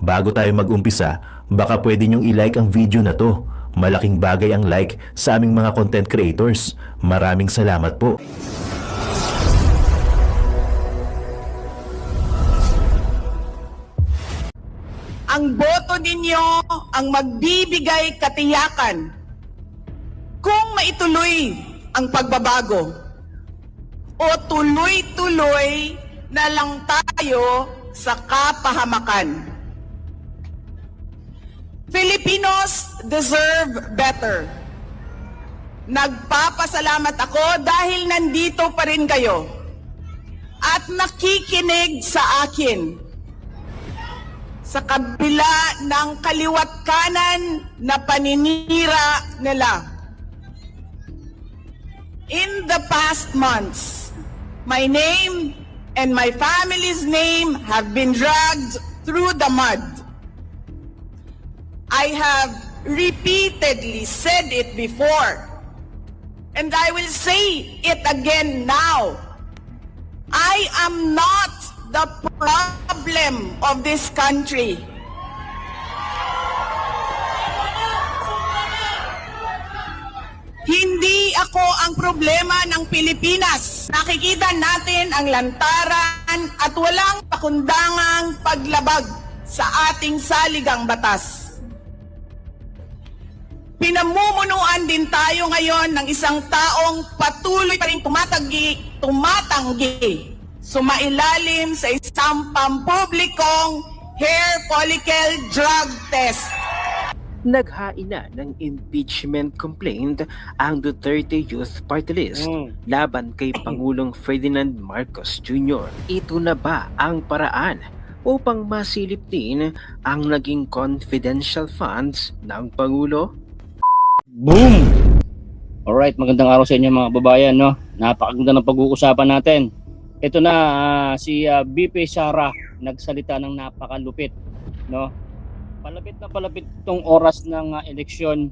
Bago tayo mag-umpisa, baka pwede nyong i-like ang video na to. Malaking bagay ang like sa aming mga content creators. Maraming salamat po. Ang boto ninyo ang magbibigay katiyakan kung maituloy ang pagbabago o tuloy-tuloy na lang tayo sa kapahamakan. Filipinos deserve better. Nagpapasalamat ako dahil nandito pa rin kayo at nakikinig sa akin. Sa kabila ng kaliwat kanan na paninira nila. In the past months, my name and my family's name have been dragged through the mud. I have repeatedly said it before, and I will say it again now. I am not the problem of this country. Hindi ako ang problema ng Pilipinas. Nakikita natin ang lantaran at walang pakundangang paglabag sa ating saligang batas. Pinamumunuan din tayo ngayon ng isang taong patuloy pa rin tumatanggi, sumailalim sa isang pampublikong hair follicle drug test. Naghain na ng impeachment complaint ang Duterte Youth Party List laban kay Pangulong Ferdinand Marcos Jr. Ito na ba ang paraan upang masilip din ang naging confidential funds ng Pangulo? Boom! Alright, magandang araw sa inyo mga babayan, no? Napakaganda ng pag-uusapan natin. Ito na si BP Sara nagsalita ng napakalupit, no? Palapit itong oras ng eleksyon.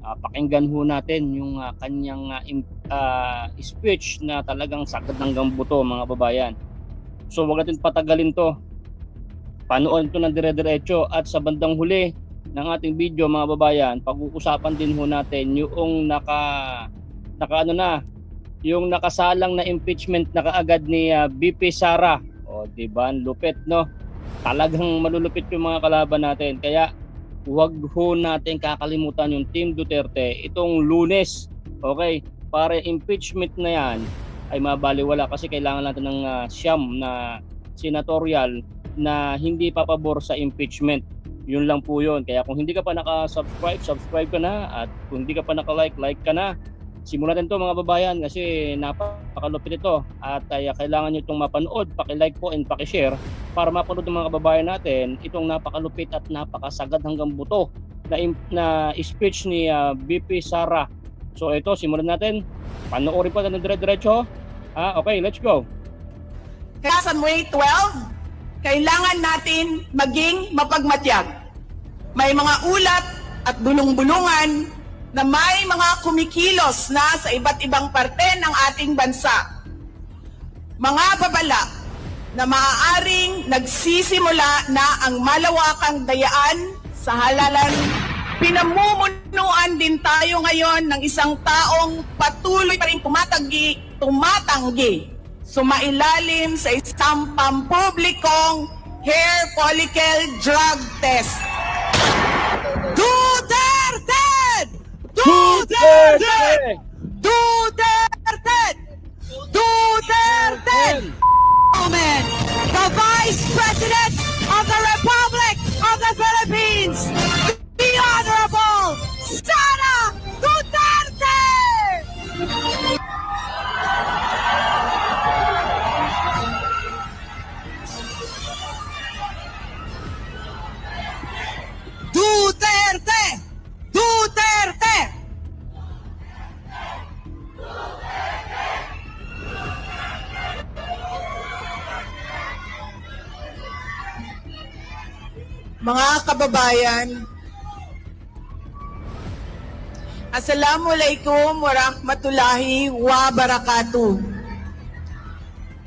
Pakinggan ho natin yung kanyang speech na talagang sakit hanggang buto, mga babayan. So wag natin patagalin to. Panood ito ng dire-diretso at sa bandang huli ng ating video, mga babayan, pag-uusapan din ho natin yung yung nakasalang na impeachment na kaagad ni BP Sara. O, diba? Lupit, no? Talagang malulupit yung mga kalaban natin. Kaya huwag ho natin kakalimutan yung Team Duterte itong Lunes. Okay? Para impeachment na yan ay mabaliwala kasi kailangan natin ng siyam na senatorial na hindi papabor sa impeachment. Yun lang po yun. Kaya kung hindi ka pa naka-subscribe, subscribe ka na. At kung hindi ka pa naka-like, like ka na. Simulan natin to, mga babayan, kasi napakalupit ito at kailangan nyo itong mapanood. Paki-like po and paki-share para mapanood ng mga kababayan natin itong napakalupit at napakasagad hanggang buto na speech ni BP Sara. So ito, simulan natin. Panoorin po natin dire-diretso. Okay, let's go. Kaya sa May 12, kailangan natin maging mapagmatyag. May mga ulat at bulong-bulungan na may mga kumikilos na sa iba't ibang parte ng ating bansa. Mga babala na maaaring nagsisimula na ang malawakang dayaan sa halalan. Pinamumunuan din tayo ngayon ng isang taong patuloy pa rin tumatanggi, sumailalim sa isang pampublikong hair follicle drug test. Duterte! Duterte! Duterte! Duterte! Moment, the Vice President of the Republic of the Philippines, the Honorable Sara Duterte! Duterte! Duterte! Mga kababayan, Assalamualaikum warahmatullahi wabarakatuh.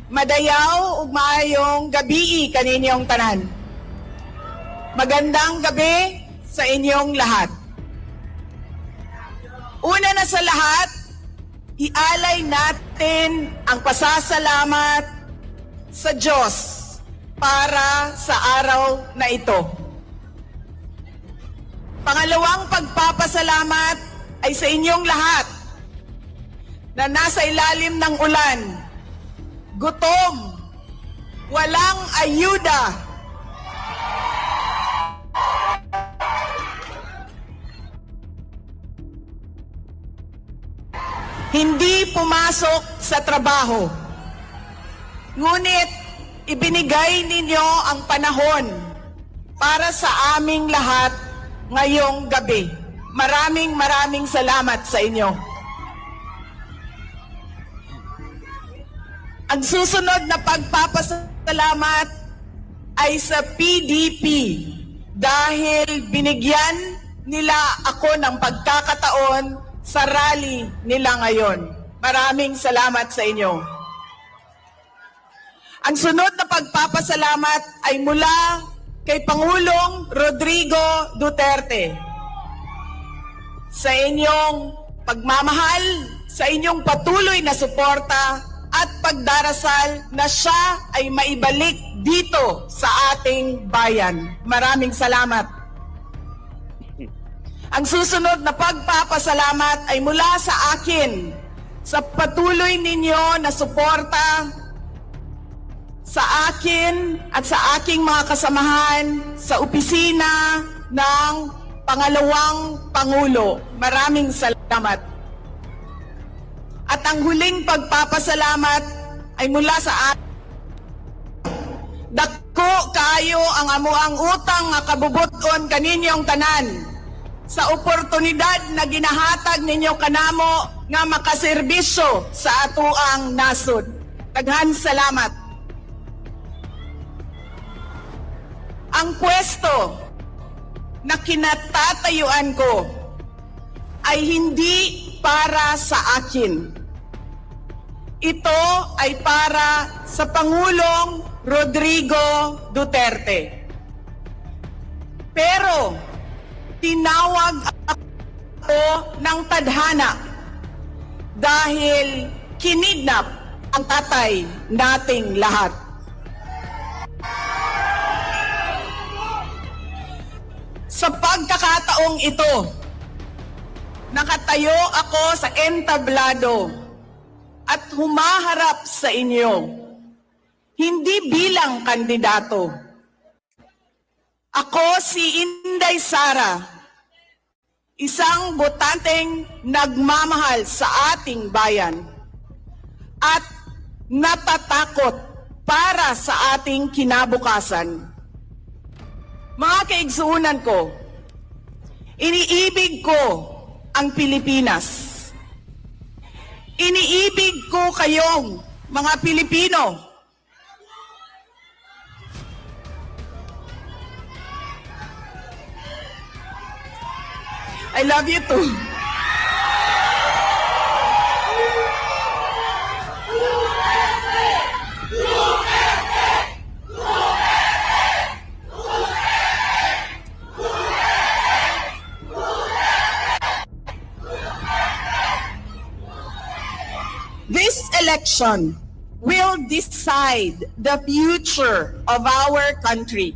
Madayaw ug maayong gabi kaninyong tanan. Magandang gabi sa inyong lahat. Una na sa lahat, ialay natin ang pasasalamat sa Diyos para sa araw na ito. Pangalawang pagpapasalamat ay sa inyong lahat na nasa ilalim ng ulan, gutom, walang ayuda, hindi pumasok sa trabaho. Ngunit ibinigay ninyo ang panahon para sa aming lahat ngayong gabi. Maraming salamat sa inyo. Ang susunod na pagpapasalamat ay sa PDP dahil binigyan nila ako ng pagkakataon sa rally nila ngayon. Maraming salamat sa inyo. Ang sunod na pagpapasalamat ay mula kay Pangulong Rodrigo Duterte. Sa inyong pagmamahal, sa inyong patuloy na suporta at pagdarasal na siya ay maibalik dito sa ating bayan. Maraming salamat. Ang susunod na pagpapasalamat ay mula sa akin sa patuloy ninyo na suporta sa akin at sa aking mga kasamahan sa opisina ng Pangalawang Pangulo. Maraming salamat. At ang huling pagpapasalamat ay mula sa akin. Dako kayo ang amuang utang nga kabubuton kaninyong tanan sa oportunidad na ginahatag ninyo kanamo nga makaserbisyo sa atuang nasod. Daghan salamat. Ang pwesto na kinatatayuan ko ay hindi para sa akin. Ito ay para sa Pangulong Rodrigo Duterte. Pero tinawag ako ng tadhana dahil kinidnap ang tatay nating lahat. Sa pagkakataong ito, nakatayo ako sa entablado at humaharap sa inyo, hindi bilang kandidato. Ako si Inday Sara, isang botanteng nagmamahal sa ating bayan at natatakot para sa ating kinabukasan. Mga kaigsuunan ko, iniibig ko ang Pilipinas. Iniibig ko kayong mga Pilipino. I love you too. This election will decide the future of our country.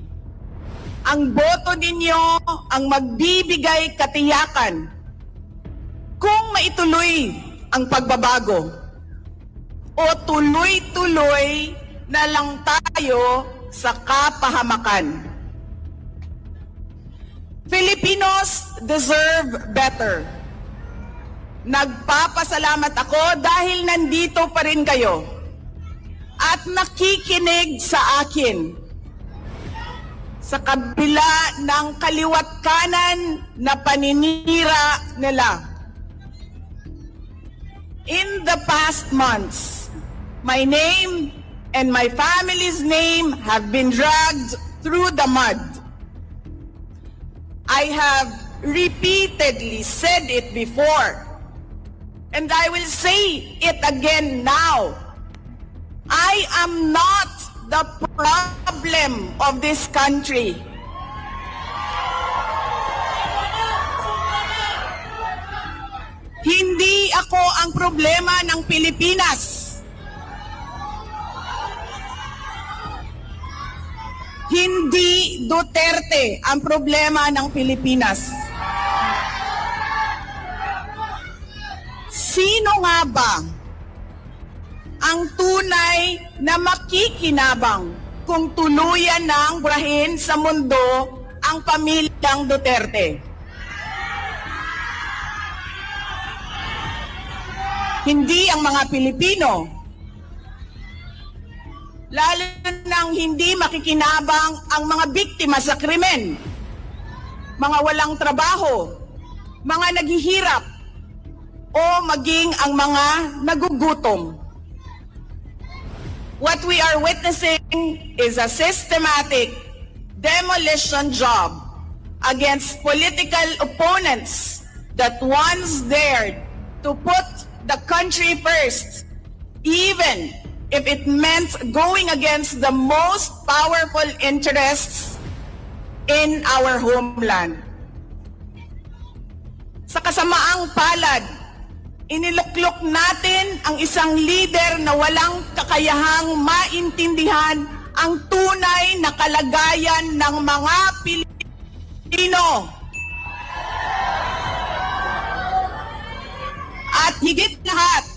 Ang boto ninyo ang magbibigay katiyakan kung maituloy ang pagbabago o tuloy-tuloy na lang tayo sa kapahamakan. Filipinos deserve better. Nagpapasalamat ako dahil nandito pa rin kayo at nakikinig sa akin sa kabila ng kaliwat kanan na paninira nila. In the past months, my name and my family's name have been dragged through the mud. I have repeatedly said it before, and I will say it again now. I am not the problem of this country. Hindi ako ang problema ng Pilipinas. Hindi Duterte ang problema ng Pilipinas. Sino nga ba ang tunay na makikinabang kung tuluyan ng burahin sa mundo ang pamilyang Duterte? Hindi ang mga Pilipino. Lalo nang hindi makikinabang ang mga biktima sa krimen, mga walang trabaho, mga naghihirap, o maging ang mga nagugutom. What we are witnessing is a systematic demolition job against political opponents that once dared to put the country first, even if it meant going against the most powerful interests in our homeland. Sa kasamaang palad, iniluklok natin ang isang leader na walang kakayahang maintindihan ang tunay na kalagayan ng mga Pilipino. At higit lahat,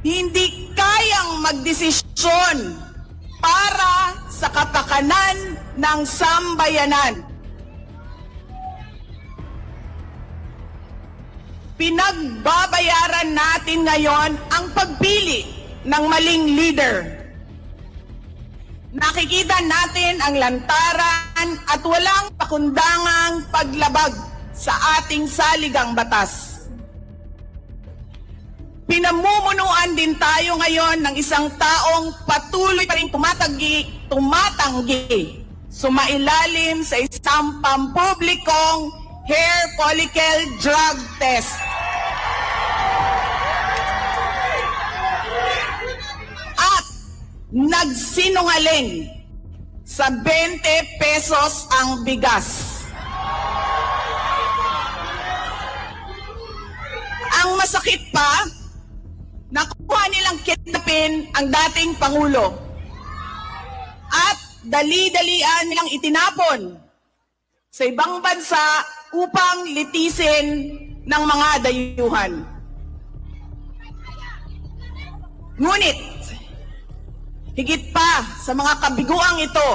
hindi kayang magdesisyon para sa kapakanan ng sambayanan. Pinagbabayaran natin ngayon ang pagpili ng maling leader. Nakikita natin ang lantaran at walang pakundangang paglabag sa ating saligang batas. Pinamumunuan din tayo ngayon ng isang taong patuloy pa rin tumatanggi, sumailalim sa isang pampublikong hair follicle drug test. At nagsinungaling sa 20 pesos ang bigas. Ang masakit pa, nakuha nilang kidnapin ang dating Pangulo at dali-dalian nilang itinapon sa ibang bansa upang litisin ng mga dayuhan. Ngunit, higit pa sa mga kabiguang ito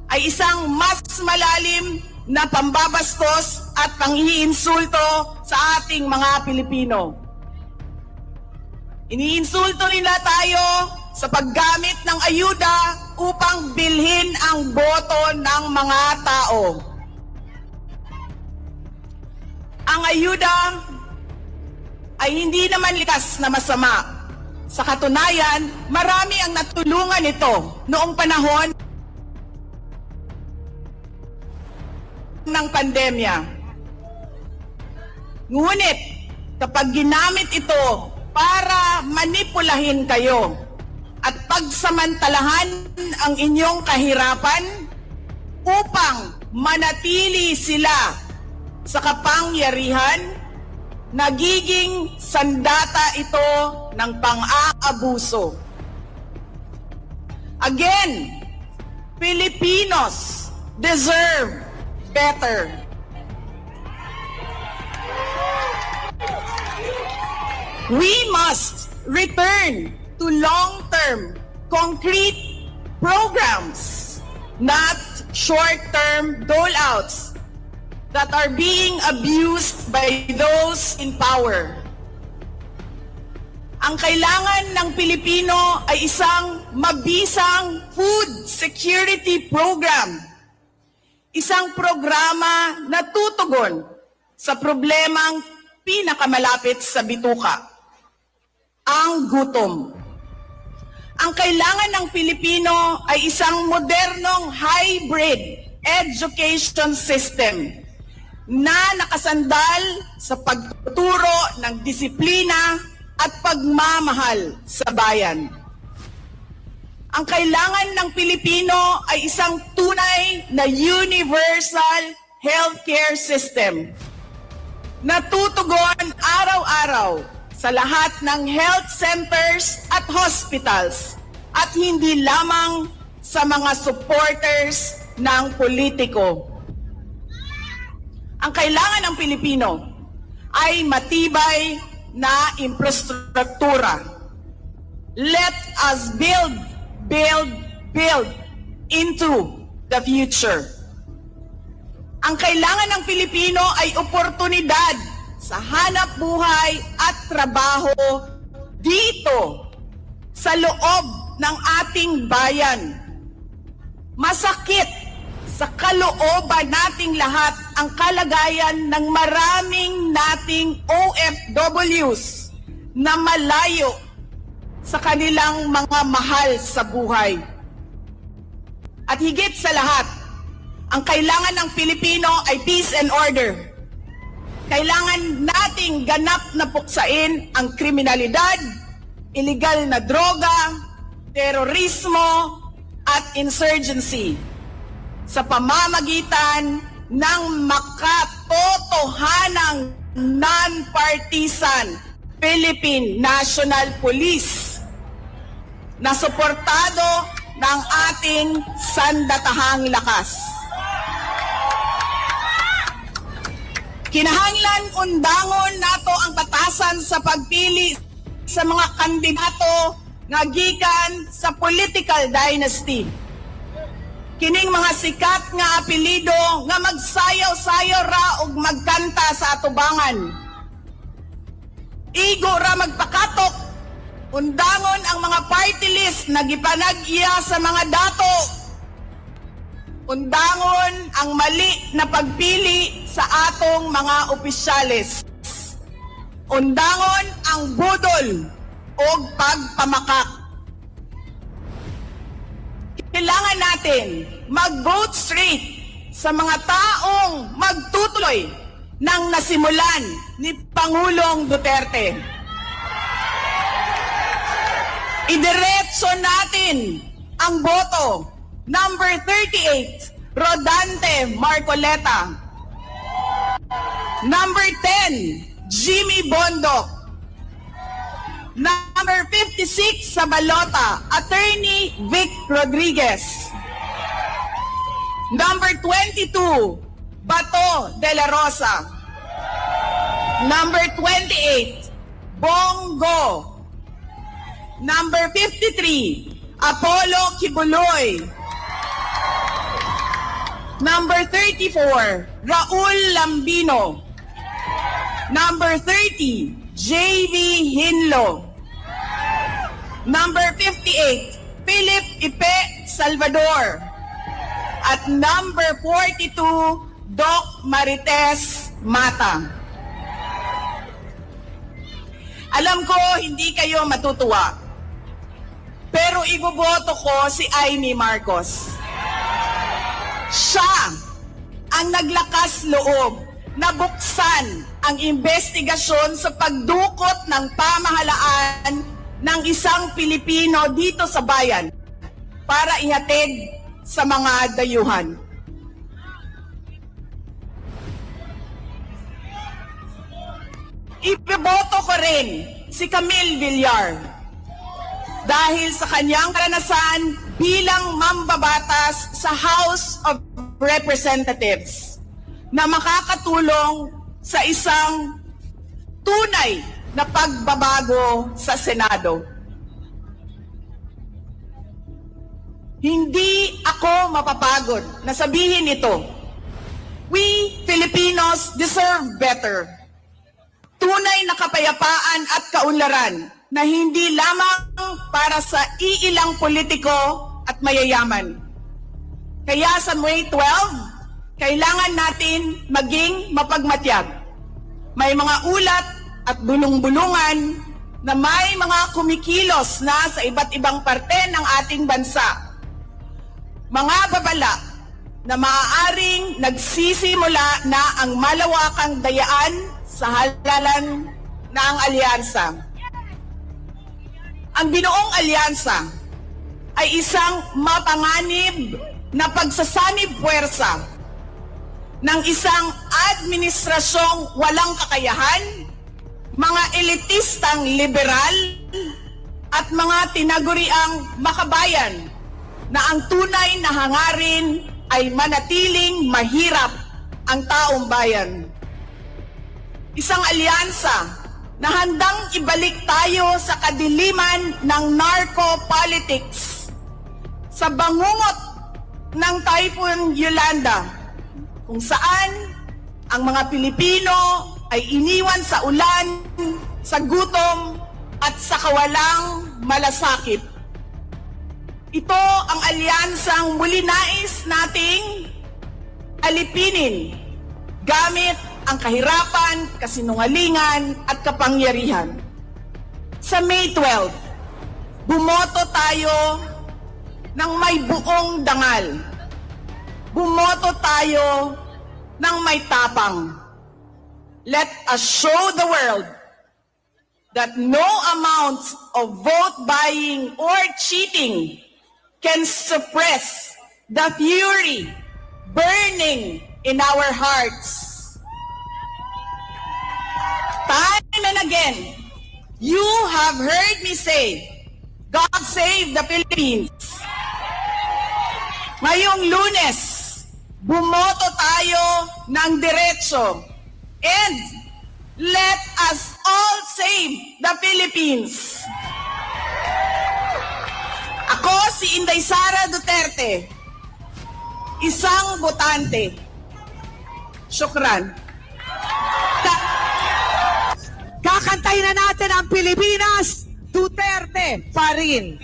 ay isang mas malalim na pambabastos at panghiinsulto sa ating mga Pilipino. Iniinsulto nila tayo sa paggamit ng ayuda upang bilhin ang boto ng mga tao. Ang ayuda ay hindi naman likas na masama. Sa katunayan, marami ang natulungan ito noong panahon ng pandemya. Ngunit, kapag ginamit ito para manipulahin kayo at pagsamantalahan ang inyong kahirapan upang manatili sila sa kapangyarihan, nagiging sandata ito ng pang-aabuso. Again, Filipinos deserve better. We must return to long-term, concrete programs, not short-term dole-outs that are being abused by those in power. Ang kailangan ng Pilipino ay isang mabisang food security program. Isang programa na tutugon sa problemang pinakamalapit sa bituka, ang gutom. Ang kailangan ng Pilipino ay isang modernong hybrid education system na nakasandal sa pagtuturo ng disiplina at pagmamahal sa bayan. Ang kailangan ng Pilipino ay isang tunay na universal healthcare system natutugon araw-araw sa lahat ng health centers at hospitals at hindi lamang sa mga supporters ng politiko. Ang kailangan ng Pilipino ay matibay na infrastruktura. Let us build into the future. Ang kailangan ng Pilipino ay oportunidad sa hanap buhay at trabaho dito sa loob ng ating bayan. Masakit sa kalooban nating lahat ang kalagayan ng maraming nating OFWs na malayo sa kanilang mga mahal sa buhay. At higit sa lahat, ang kailangan ng Pilipino ay peace and order. Kailangan nating ganap na puksain ang kriminalidad, illegal na droga, terorismo, at insurgency sa pamamagitan ng makatotohanang non-partisan Philippine National Police na suportado ng ating sandatahang lakas. Kinahanglan undangon nato ang batasan sa pagpili sa mga kandidato nga gikan sa political dynasty. Kining mga sikat nga apelido nga magsayaw-sayaw ra og magkanta sa atubangan. Igo ra magpakatok, undangon ang mga party list na gipanag-iya sa mga dato. Undangon ang mali na pagpili sa atong mga opisyales. Undangon ang budol o pagpamakak. Kailangan natin mag-vote straight sa mga taong magtutuloy ng nasimulan ni Pangulong Duterte. Idiretso natin ang boto. Number 38, Rodante Marcoleta. Number 10, Jimmy Bondoc. Number 56 sa balota, Attorney Vic Rodriguez. Number 22, Bato de la Rosa. Number 28, Bongo. Number 53, Apollo Kibuloy. Number 34, Raul Lambino. Number 30, J.V. Hinlo. Number 58, Philip Ipe Salvador. At number 42, Doc Marites Mata. Alam ko hindi kayo matutuwa, pero iboboto ko si Amy Marcos. Siya ang naglakas loob na buksan ang investigasyon sa pagdukot ng pamahalaan ng isang Pilipino dito sa bayan para ihatid sa mga dayuhan. Iboboto ko rin si Camille Villar dahil sa kanyang karanasan bilang mambabatas sa House of Representatives na makakatulong sa isang tunay na pagbabago sa Senado. Hindi ako mapapagod na sabihin ito. We Filipinos deserve better. Tunay na kapayapaan at kaunlaran na hindi lamang para sa iilang politiko at mayayaman. Kaya sa May 12, kailangan natin maging mapagmatyag. May mga ulat at bulong-bulungan na may mga kumikilos na sa iba't ibang parte ng ating bansa. Mga babala na maaaring nagsisimula na ang malawakang dayaan sa halalan ng alyansa. Ang binuong alyansa ay isang mapanganib na pagsasanib puwersa ng isang administrasyong walang kakayahan, mga elitistang liberal, at mga tinaguriang makabayan na ang tunay na hangarin ay manatiling mahirap ang taong bayan. Isang alyansa na handang ibalik tayo sa kadiliman ng narco-politics, sa bangungot ng Typhoon Yolanda, kung saan ang mga Pilipino ay iniwan sa ulan, sa gutom, at sa kawalang malasakit. Ito ang alyansang muli nais nating alipinin gamit ang kahirapan, kasinungalingan at kapangyarihan. Sa May 12, bumoto tayo ng may buong dangal. Bumoto tayo ng may tapang. Let us show the world that no amount of vote buying or cheating can suppress the fury burning in our hearts. Time and again, you have heard me say, God save the Philippines. Ngayong Lunes, bumoto tayo ng diretso and let us all save the Philippines. Ako si Inday Sara Duterte, isang botante. Syukran. Kakantahin na natin ang Pilipinas, Duterte pa rin.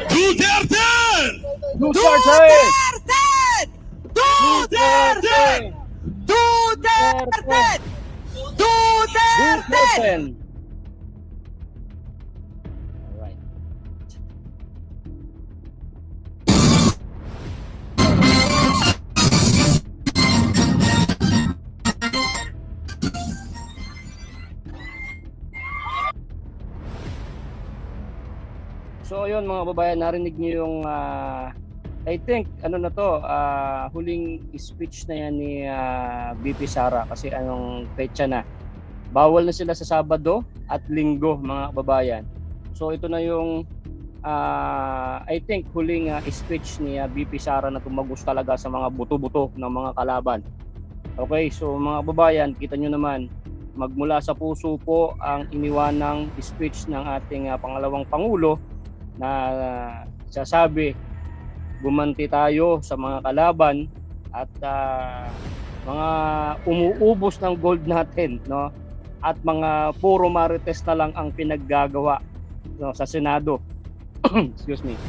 Duterte! Duterte! Duterte! Duterte! Duterte! Alright. So yun mga babayan, narinig niyo yung I think ano na to, huling speech na yan ni BP Sara kasi anong petsa na. Bawal na sila sa Sabado at Linggo mga babayan. So ito na yung I think huling speech ni BP Sara na tumagos talaga sa mga buto-buto ng mga kalaban. Okay, so mga babayan, kita nyo naman, magmula sa puso po ang iniwanang speech ng ating pangalawang Pangulo na sasabi, gumanti tayo sa mga kalaban at mga umuubos ng gold natin, no? At mga puro marites na lang ang pinaggagawa, no, sa Senado. Excuse me.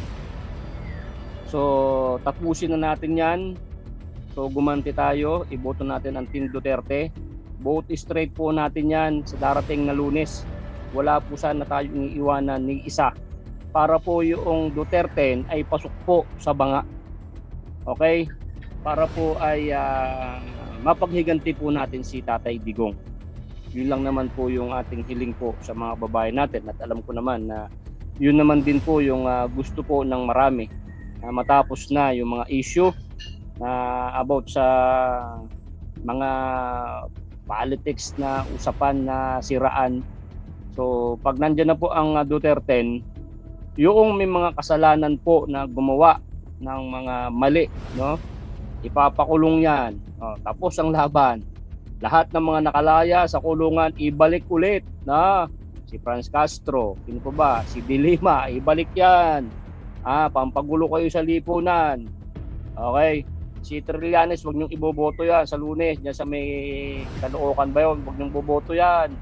So tapusin na natin yan. So gumanti tayo, iboto natin ang Team Duterte. Vote straight po natin yan sa darating na Lunes. Wala po sana tayong iiwanan ni isa para po yung Duterte ay pasok po sa banga. Okay? Para po ay mapaghiganti po natin si Tatay Digong. Yun lang naman po yung ating hiling po sa mga babae natin at alam ko naman na yun naman din po yung gusto po ng marami na matapos na yung mga issue na about sa mga politics na usapan na siraan. So pag nandyan na po ang Duterte, yung may mga kasalanan po na gumawa ng mga mali, no? Ipapakulong yan. Tapos ang laban. Lahat ng mga nakalaya sa kulungan, ibalik ulit na si Franz Castro, sino pa ba? Si Dilima, ibalik yan. Pampagulo kayo sa lipunan. Okay? Si Trillanes, wag niyong iboboto yan sa Lunes, diyan sa may Caloocan ba yun? Wag niyong boboto yan.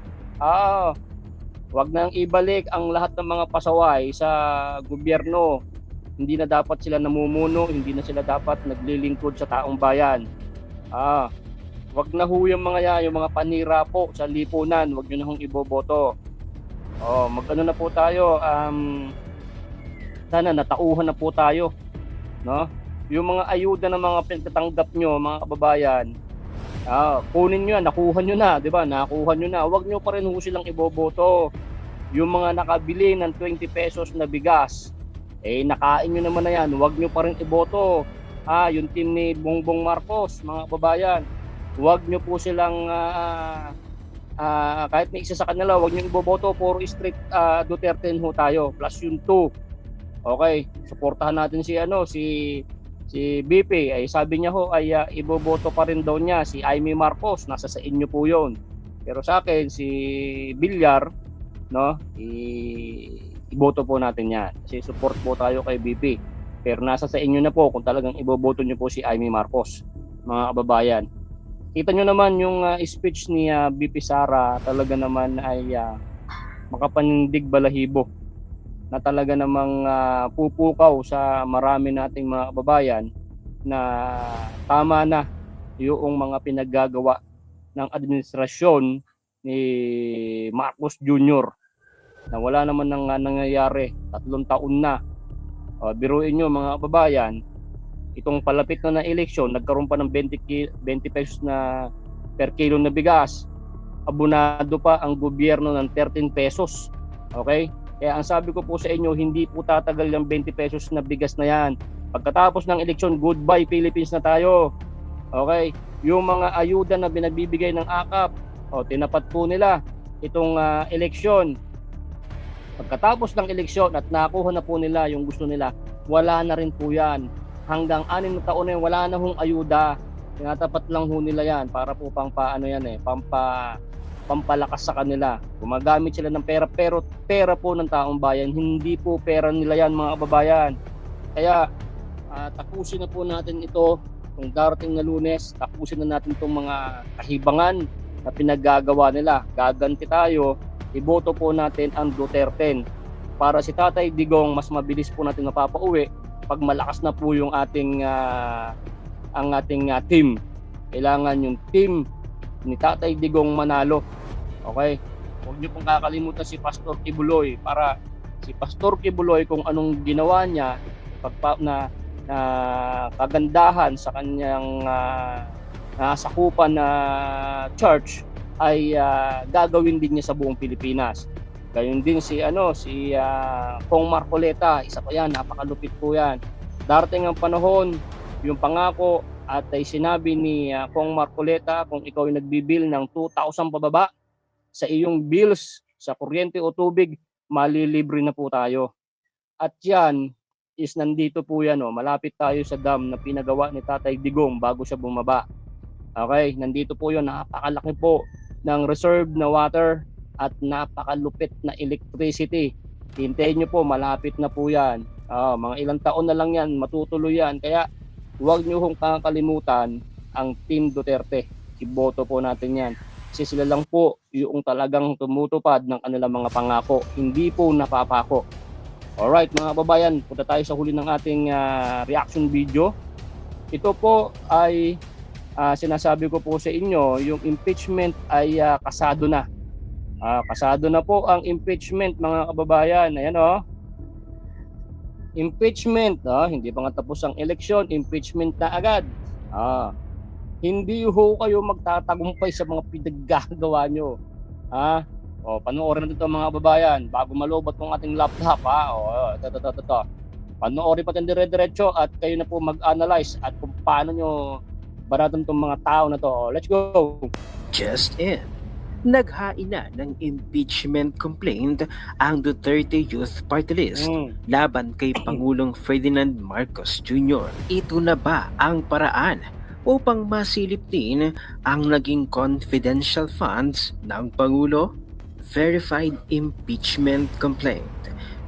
Wag nang ibalik ang lahat ng mga pasaway sa gobyerno. Hindi na dapat sila namumuno, hindi na sila dapat naglilingkod sa taong bayan. Wag na ho yung mga yan, yung mga panira po sa lipunan, wag niyo na hong iboboto. Mag-ano na po tayo, sana natauhan na po tayo, no? Yung mga ayuda ng mga pinagtatanggap nyo, mga kababayan, kunin nyo yan, nakuha nyo na, di ba? Nakuha nyo na, wag nyo pa rin ho silang iboboto. yung mga nakabili ng 20 pesos na bigas, nakain nyo naman na yan. Huwag nyo pa rin iboto. Yung team ni Bongbong Marcos, mga kababayan. Huwag nyo po silang, kahit may isa sa kanila, huwag nyo iboboto. Puro strict Duterte ho tayo. Plus yung 2. Okay, suportahan natin si BP. Sabi niya ho ay iboboto pa rin daw niya si Amy Marcos. Nasa sa inyo po yun. Pero sa akin, si Villar, no, iboto po natin yan kasi support po tayo kay BP, pero nasa sa inyo na po kung talagang iboboto nyo po si Amy Marcos, mga kababayan. Kita nyo naman yung speech ni BP Sara, talaga naman ay makapanindig balahibo na talaga namang pupukaw sa marami nating mga kababayan na tama na yung mga pinaggagawa ng administrasyon ni Marcos Jr. na wala naman nang nangyayari, 3 taon na. Biruin nyo mga kababayan, itong palapit na eleksyon, nagkaroon pa ng 20 pesos na per kilo na bigas. Abonado pa ang gobyerno ng 13 pesos. Okay? Kaya ang sabi ko po sa inyo, hindi po tatagal yung 20 pesos na bigas na yan. Pagkatapos ng eleksyon, goodbye Philippines na tayo. Okay? Yung mga ayuda na binagbibigay ng AKAP, tinapat po nila itong eleksyon. Pagkatapos ng eleksyon at nakuha na po nila yung gusto nila, wala na rin po yan. Hanggang 6 na taon na yun, wala na hong ayuda. Tinatapat lang ho nila yan para po pampalakas sa kanila. Gumagamit sila ng pera, pero pera po ng taong bayan, hindi po pera nila yan mga kababayan. Kaya tapusin na po natin ito kung darating na Lunes, tapusin na natin itong mga kahibangan na pinaggagawa nila. Gaganti tayo, iboto po natin ang Duterte para si Tatay Digong mas mabilis po natin mapapauwi pag malakas na po yung ating team. Kailangan yung team ni Tatay Digong manalo. Okay? Huwag niyo pong kakalimutan si Pastor Kibuloy, para si Pastor Kibuloy kung anong ginawa niya na kagandahan sa kanyang nasakupan na church ay gagawin din niya sa buong Pilipinas. Gayon din si Kong Marcoleta, isa pa yan, napakalupit po yan. Darating ang panahon, yung pangako at ay sinabi ni Kong Marcoleta, kung ikaw ay nagbibil ng 2,000 pababa sa iyong bills sa kuryente o tubig, malilibre na po tayo. At yan is nandito po yan, malapit tayo sa dam na pinagawa ni Tatay Digong bago siya bumaba. Okay, nandito po yun, napakalaki po ng reserve na water at napakalupit na electricity. Hintayin nyo po, malapit na po yan. Mga ilang taon na lang yan, matutuloy yan. Kaya huwag nyo hong kakalimutan ang Team Duterte. Iboto po natin yan. Kasi sila lang po yung talagang tumutupad ng kanilang mga pangako. Hindi po napapako. Alright mga kababayan, punta tayo sa huli ng ating reaction video. Ito po ay sinasabi ko po sa inyo, yung impeachment ay kasado na. Kasado na po ang impeachment mga kababayan. Ayan impeachment, hindi pa nga tapos ang eleksyon, impeachment na agad. Hindi ho kayo magtatagumpay sa mga pinaggagawa nyo. Panoorin natin ito mga kababayan bago malobot ng ating laptop. Ito. Panoorin pa ito dire-diretso at kayo na po mag-analyze at kung paano nyo baratan itong mga tao na to. Let's go! Just in. Naghain na ng impeachment complaint ang Duterte Youth Party List laban kay Pangulong Ferdinand Marcos Jr. Ito na ba ang paraan upang masilip din ang naging confidential funds ng Pangulo? Verified impeachment complaint.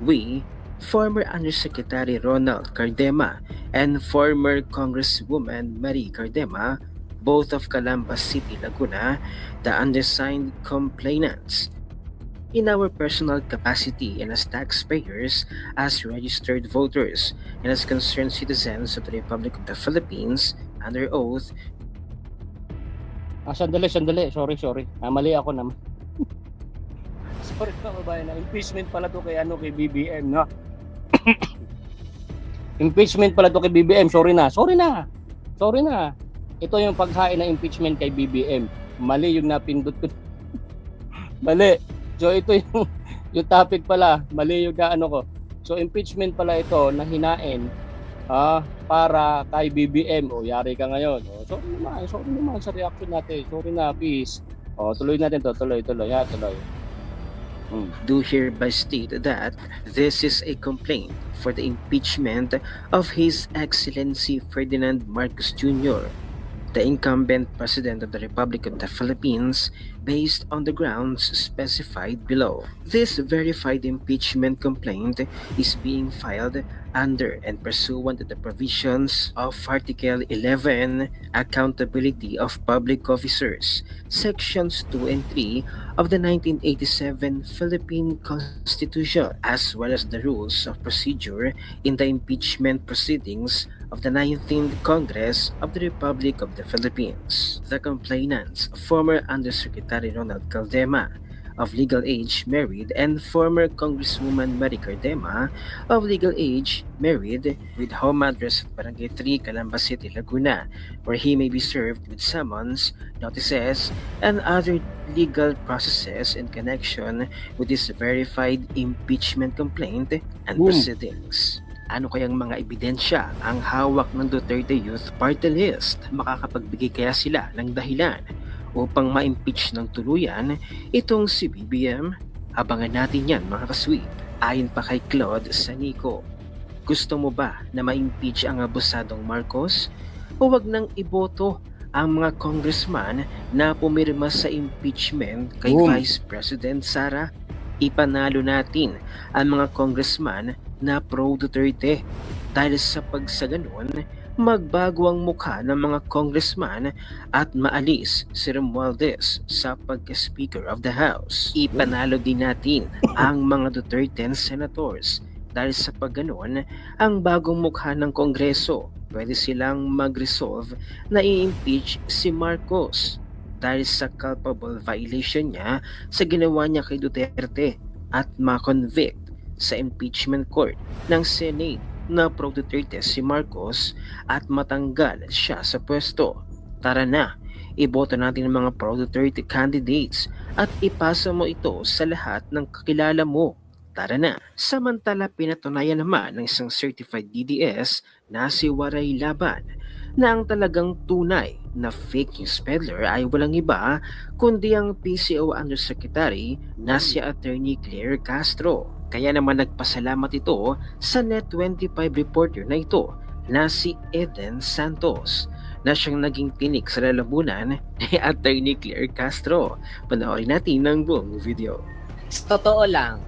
We, former Undersecretary Ronald Cardema and former Congresswoman Marie Cardema, both of Calamba City, Laguna, the undersigned complainants, in our personal capacity and as taxpayers, as registered voters, and as concerned citizens of the Republic of the Philippines, under oath. Sandali. Sorry. Mali ako naman. Sorry kababayan, impeachment pala to kay BBM, no? Impeachment pala to kay BBM. Sorry na. Ito yung paghain na impeachment kay BBM. Mali yung napindot ko. Mali. So ito yung topic pala, mali yung ano ko. So impeachment pala ito na hinain para kay BBM. O yari ka ngayon. O, sorry naman sa reaction natin. Sorry na, peace. O tuloy natin to, tuloy. Tuloy. Do hereby state that this is a complaint for the impeachment of His Excellency Ferdinand Marcos Jr., the incumbent President of the Republic of the Philippines, based on the grounds specified below. This verified impeachment complaint is being filed under and pursuant to the provisions of Article 11, Accountability of Public Officers, Sections 2 and 3 of the 1987 Philippine Constitution, as well as the rules of procedure in the impeachment proceedings of the 19th Congress of the Republic of the Philippines. The complainants, former Undersecretary Ronald Caldema, of legal age, married, and former Congresswoman Mary Cardema, of legal age, married, with home address at Barangay 3, Calamba City, Laguna, where he may be served with summons, notices, and other legal processes in connection with this verified impeachment complaint and proceedings. Ano kayang mga ebidensya ang hawak ng Duterte Youth Party List? Makakapagbigay kaya sila ng dahilan upang ma-impeach ng tuluyan itong si BBM? Abangan natin yan mga kasweet. Ayon pa kay Claude Sanico, gusto mo ba na ma-impeach ang abusadong Marcos? O wag nang iboto ang mga congressman na pumirma sa impeachment kay Vice President Sara? Ipanalo natin ang mga congressman na pro-Duterte dahil sa pagsaganon, magbago ang mukha ng mga congressman at maalis si Romualdez sa pagka-Speaker of the House. Ipanalo din natin ang mga Duterte senators dahil sa pagganon, ang bagong mukha ng Kongreso, pwede silang mag-resolve na i-impeach si Marcos dahil sa culpable violation niya sa ginawa niya kay Duterte at ma-convict sa impeachment court ng Senate na pro-Duterte si Marcos at matanggal siya sa pwesto. Tara na, iboto natin ang mga pro-Duterte candidates at ipasa mo ito sa lahat ng kakilala mo. Tara na. Samantala, pinatunayan naman ng isang certified DDS na si Waray Laban na ang talagang tunay na fake news peddler ay walang iba kundi ang PCO Undersecretary na si Attorney Claire Castro. Kaya naman nagpasalamat ito sa Net25 reporter na ito na si Eden Santos na siyang naging tinik sa lalamunan ni Attorney Claire Castro. Panoorin natin ang buong video. Sa totoo lang,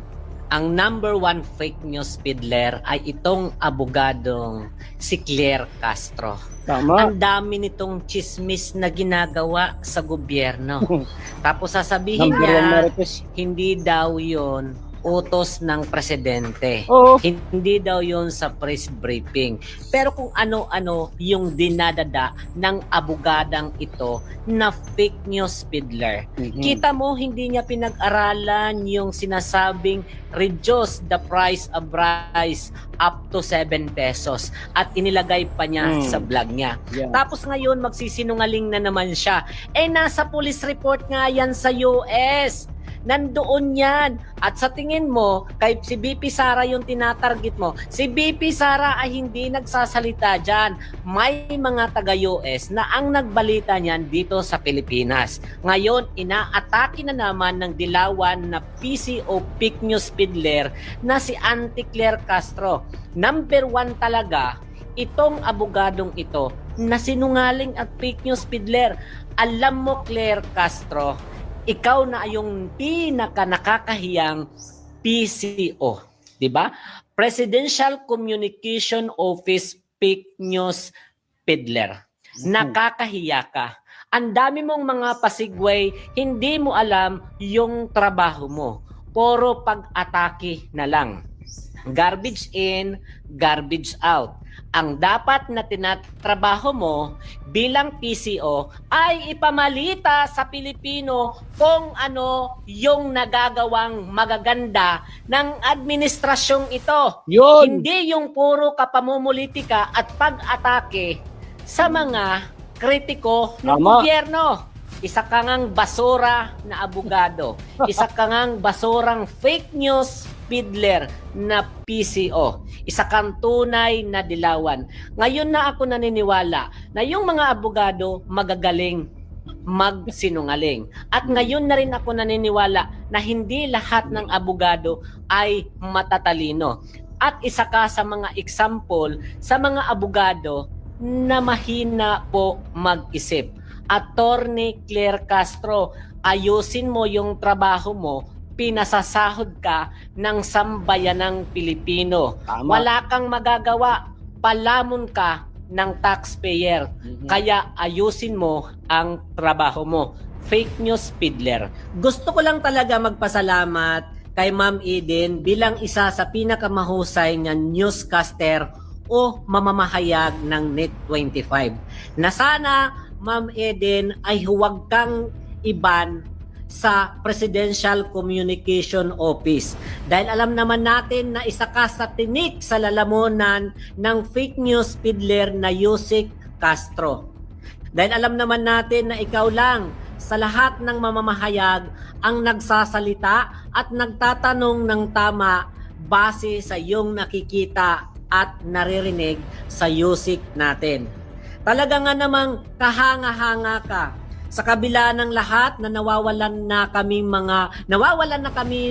ang number one fake news peddler ay itong abogadong si Claire Castro. Tama. Ang dami nitong chismis na ginagawa sa gobyerno. Tapos sasabihin Number one niya, Marites. hindi daw yon utos ng presidente. Oo. Hindi daw yon sa press briefing. Pero kung ano-ano yung dinadada ng abogadang ito na fake news peddler. Kita mo, hindi niya pinag-aralan yung sinasabing reduce the price of rice up to 7 pesos at inilagay pa niya sa vlog niya. Yeah. Tapos ngayon magsisinungaling na naman siya. Nasa police report nga yan sa US. Nandoon yan. At sa tingin mo, kay si BP Sara yung tinatarget mo, si BP Sara ay hindi nagsasalita dyan. May mga taga-US na ang nagbalita niyan dito sa Pilipinas. Ngayon, inaatake na naman ng dilawan na PCO fake news peddler na si Auntie Claire Castro. Number one talaga, itong abogadong ito na sinungaling at fake news peddler. Alam mo, Claire Castro, ikaw na yung pinaka nakakahiyang PCO, 'di ba? Presidential Communication Office fake news peddler. Nakakahiya ka. Ang dami mong mga pasigway, hindi mo alam yung trabaho mo. Puro pag-atake na lang. Garbage in, garbage out. Ang dapat na tinatrabaho mo bilang PCO ay ipamalita sa Pilipino kung ano yung nagagawang magaganda ng administrasyong ito. Yun. Hindi yung puro kapamumulitika at pag-atake sa mga kritiko ng Tama. gobyerno. Isa ka ngang basura na abogado. Isa ka ngang basurang fake news peddler na PCO. Isa kang tunay na dilawan. Ngayon na ako naniniwala na yung mga abogado magagaling magsinungaling. At ngayon na rin ako naniniwala na hindi lahat ng abogado ay matatalino. At isa ka sa mga example sa mga abogado na mahina po mag-isip. Attorney Claire Castro, ayusin mo yung trabaho mo, pinasasahod ka ng sambayanang Pilipino. Tama. Wala kang magagawa, palamon ka ng taxpayer. Kaya ayusin mo ang trabaho mo. Fake news peddler. Gusto ko lang talaga magpasalamat kay Ma'am Eden bilang isa sa pinakamahusay na newscaster o mamamahayag ng Net25. Na sana, Ma'am Eden, ay huwag kang iban sa Presidential Communication Office. Dahil alam naman natin na isa ka sa tinik sa lalamunan ng fake news peddler na Yusek Castro. Dahil alam naman natin na ikaw lang sa lahat ng mamamahayag ang nagsasalita at nagtatanong ng tama base sa iyong nakikita at naririnig sa Yusek natin. Talaga nga namang kahanga-hanga ka. Sa kabila ng lahat na nawawalan na kami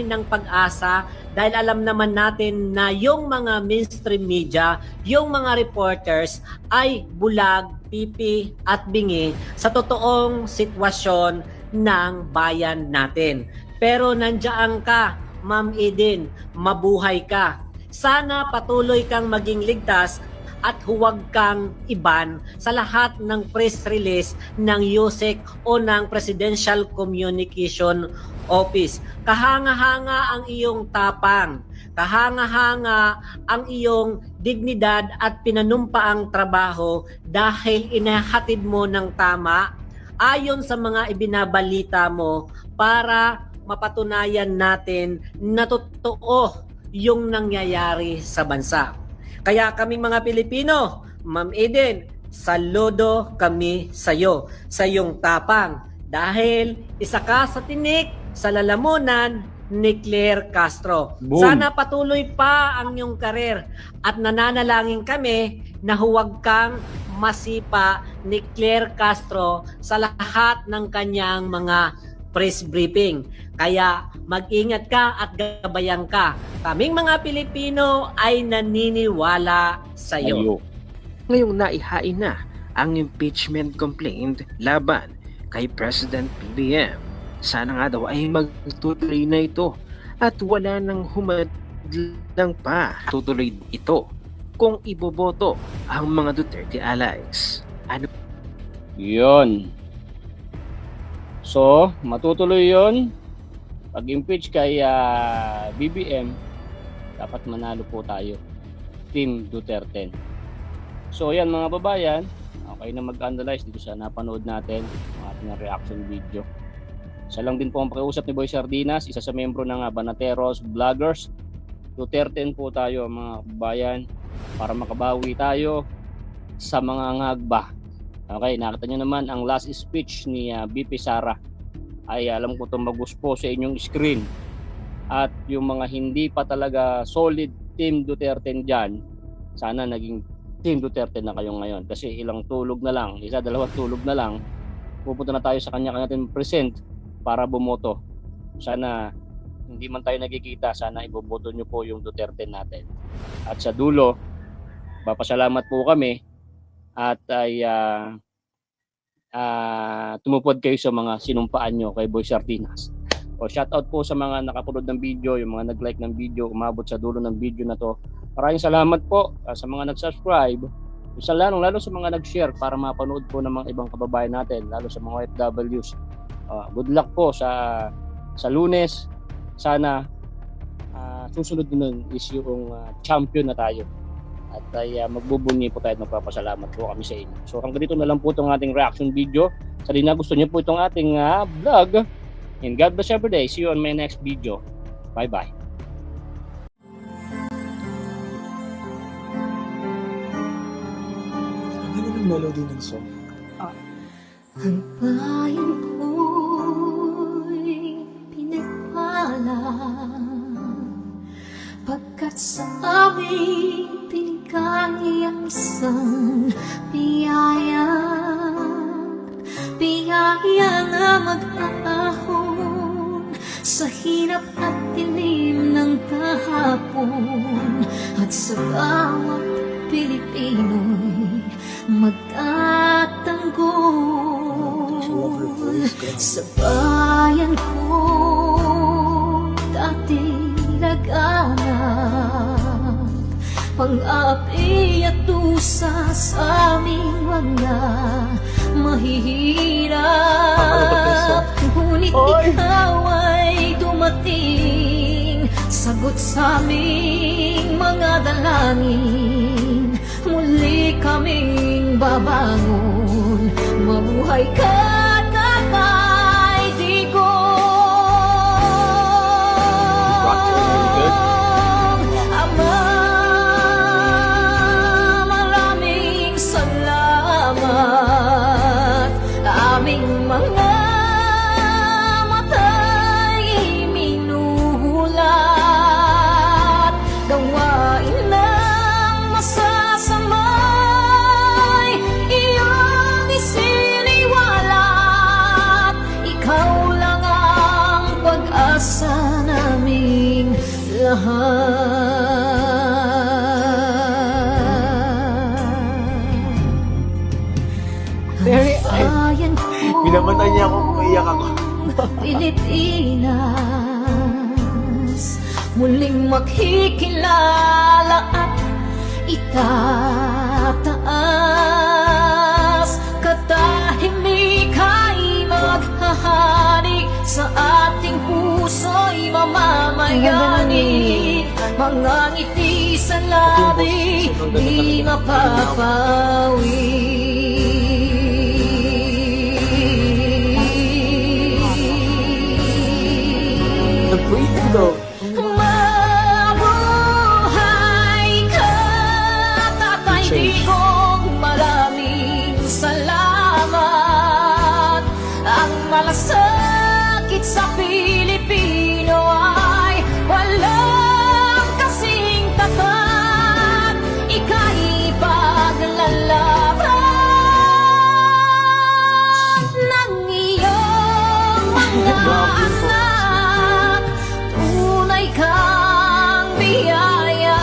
ng pag-asa dahil alam naman natin na yung mga mainstream media, yung mga reporters ay bulag, pipi at bingi sa totoong sitwasyon ng bayan natin. Pero nandiyan ka, Ma'am Eden, mabuhay ka. Sana patuloy kang maging ligtas at huwag kang iban sa lahat ng press release ng Yusek o ng Presidential Communication Office. Kahanga-hanga ang iyong tapang, kahanga-hanga ang iyong dignidad at pinanumpaang trabaho dahil inahatid mo ng tama ayon sa mga ibinabalita mo para mapatunayan natin na totoo yung nangyayari sa bansa. Kaya kaming mga Pilipino, Ma'am Eden, saludo kami sa iyo, sa iyong tapang dahil isa ka sa tinik sa lalamunan ni Claire Castro. Boom. Sana patuloy pa ang iyong karir at nananalangin kami na huwag kang masipa ni Claire Castro sa lahat ng kanyang mga press briefing. Kaya mag-ingat ka at gabayan ka. Kaming mga Pilipino ay naniniwala sa iyo. Ngayong naihain na ang impeachment complaint laban kay President PBM. Sana nga daw ay magtutuloy na ito at wala nang humadlang pa. Tutuloy ito kung iboboto ang mga Duterte allies. Ano? Yun. So, matutuloy yun. Pag-impeach kay BBM, dapat manalo po tayo. Team Duterte. So, yan mga babayan. Okay na mag-analyze dito sa napanood natin ang ating reaction video. Isa lang din po ang pakiusap ni Boy Sardinas, isa sa membro ng Banateros Vloggers. Duterte po tayo mga babayan para makabawi tayo sa mga ngagba. Okay, nakita nyo naman ang last speech ni BP Sara. Ay alam ko itong maguspo sa inyong screen. At yung mga hindi pa talaga solid Team Duterte dyan, sana naging Team Duterte na kayo ngayon. Kasi ilang tulog na lang, isa, dalawang tulog na lang, pupunta na tayo sa kanya-kanya natin present para bumoto. Sana hindi man tayo nagkikita, sana iboboto nyo po yung Duterte natin. At sa dulo, papasalamat po kami at ay tumupod kayo sa mga sinumpaan nyo kay Boy Sardinas. O shoutout po sa mga nakapanood ng video, yung mga nag-like ng video, umabot sa dulo ng video na to. Maraming salamat po sa mga nag-subscribe. Lalo sa mga nag-share para mapanood po ng mga ibang kababayan natin, lalo sa mga OFWs. Good luck po sa Lunes. Sana susunod nun is yung champion na tayo. At ay magbubunyi po tayo at magpapasalamat po kami sa inyo. So hanggang dito na lang po itong ating reaction video. Sa na gusto niyo po itong ating vlog. And God bless every day. See you on my next video. Bye-bye. Ano yung melody ng song? Ang bayan ko'y pinagpala pagkat sa aming binigay ang isang biyaya na mag-aahon sa hirap at dilim ng kahapon at sa bawat Pilipino'y magtatanggol sa bayan ko dating laganap pang-api at dusa sa aming mga mahihirap ngunit ikaw ay dumating sagot sa aming mga dalangin muli kaming babangon mabuhay ka Tatay Digong Ama maraming salamat aming mga mata'y minuhulat gawain ng masasamay iyong isiniwalat ikaw lang ang pag-asa naming lahat. Very Bayan ko, Binamatay niya ako kung iyak ako. Pilipinas, muling makikilala at itataas. Katahimik ay maghahari sa ating puso'y mamamayani. Mga ngiti sa labi, di mapapawi. Breathing though. Mabuhay ka, Tatay Digong, maraming salamat. Ang malasakit sa Pilipino ay walang kasing tapat. Ika'y paglalaban ng iyong mga anak. Tunay kang biyaya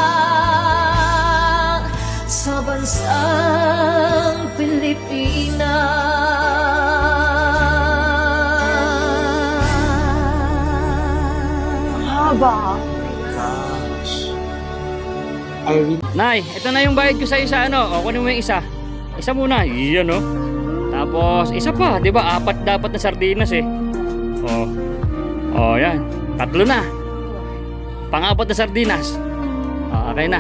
sa bansang Pilipinas. Haba. I really Nay, ito na yung bayad ko sa isa, ano? O, kunin mo yung isa. Isa muna, iyan, no? Tapos, isa pa, di ba? 4 dapat na sardinas, eh. Yan. 3 na. Pang-4 na sardinas. Okay na.